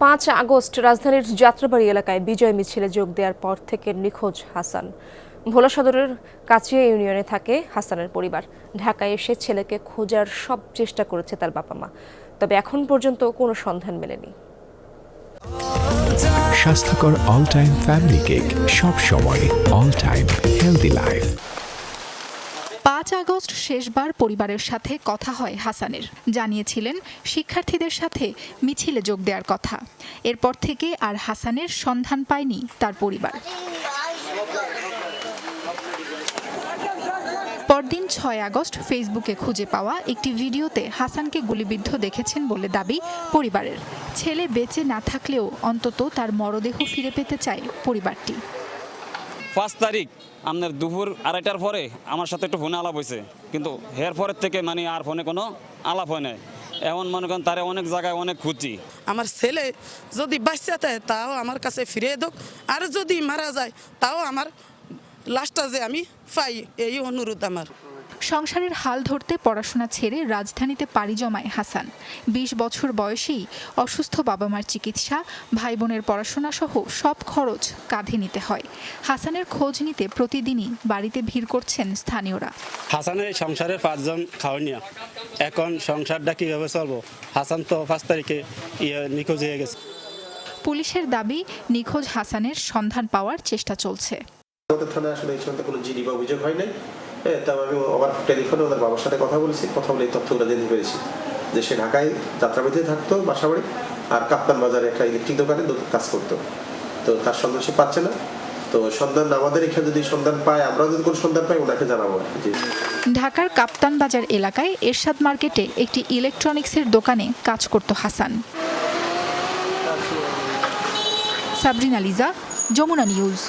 5 August রাজধানীর যাত্রাবাড়ী এলাকায় বিজয় মিছিলে যোগ দেওয়ার পর থেকে নিখোঁজ হাসান। ভোলা সদরের কাচিয়া ইউনিয়নে থাকে হাসানের পরিবার। ঢাকায় এসে ছেলেকে খোঁজার সব চেষ্টা করেছে তার বাবা মা, তবে এখন পর্যন্ত কোনো সন্ধান মেলেনি। স্বাস্থ্যকর অল টাইম ফ্যামিলি কেক, সব সময় all time healthy life. 5 August শেষবার পরিবারের সাথে কথা হয় হাসানের। জানিয়েছিলেন শিক্ষার্থীদের সাথে মিছিলে যোগ দেওয়ার কথা। এরপর থেকে আর হাসানের সন্ধান পায়নি তার পরিবার। পরদিন 6 আগস্ট ফেসবুকে খুঁজে পাওয়া একটি ভিডিওতে হাসানকে গুলিবিদ্ধ দেখেছেন বলে দাবি পরিবারের। ছেলে বেঁচে না থাকলেও অন্তত তার মরদেহ ফিরে পেতে চায় পরিবারটি। 5 তারিখ আপনার দুপুর 2:30টার পরে আমার সাথে একটু ফোনে আলাপ হয়েছে, কিন্তু এর পরের থেকে আর ফোনে কোনো আলাপ হয় নাই। এখন মনে করেন তারা অনেক জায়গায় অনেক খুঁজি। আমার ছেলে যদি বাচ্চা থাকে তাও আমার কাছে ফিরিয়ে দাও, আর যদি মারা যায় তাও আমার লাশটা যে আমি পাই, এই অনুরোধ আমার। সংসারের হাল ধরতে পড়াশোনা ছেড়ে রাজধানীতে পাড়ি জমায় হাসান। 20 বছর বয়সেই অসুস্থ বাবা মার চিকিৎসা, ভাই বোনের পড়াশোনা সহ সব খরচ কাঁধে নিতে হয়। হাসানের খোঁজ নিতে প্রতিদিনই বাড়িতে ভিড় করছেন স্থানীয়রা। হাসানের সংসারে 5 জন খাওয়ানিয়া, এখন সংসারটা কিভাবে চলবো? হাসান তো 5 তারিখে নিখোঁজ হয়ে গেছে। পুলিশের দাবি, নিখোঁজ হাসানের সন্ধান পাওয়ার চেষ্টা চলছে। আমাদের থানায় আসলে এই সময় কোনো জিডি বা অভিযোগ হয় নাই। তবে আমি আবার টেলিফোনে ওদের বাবার সাথে কথা বলেছি, কথা বলে এই তথ্যগুলো জানতে পেরেছি যে সে ঢাকায় যাত্রাবাড়িতে থাকতো, বাসাবাড়ি, আর কাপ্তান বাজারে একটা ইলেকট্রিক দোকানে কাজ করতো। তো তার সন্ধান সে পাচ্ছে না। তো সন্ধান আমাদের এখানে যদি সন্ধান পায়, আমরা যদি কোনো সন্ধান পাই ওনাকে জানাবো। ঢাকার কাপ্তান বাজার এলাকায় এরশাদ মার্কেটে একটি ইলেকট্রনিক্সের দোকানে কাজ করত হাসান। সাবরিনা লিজা, যমুনা নিউজ।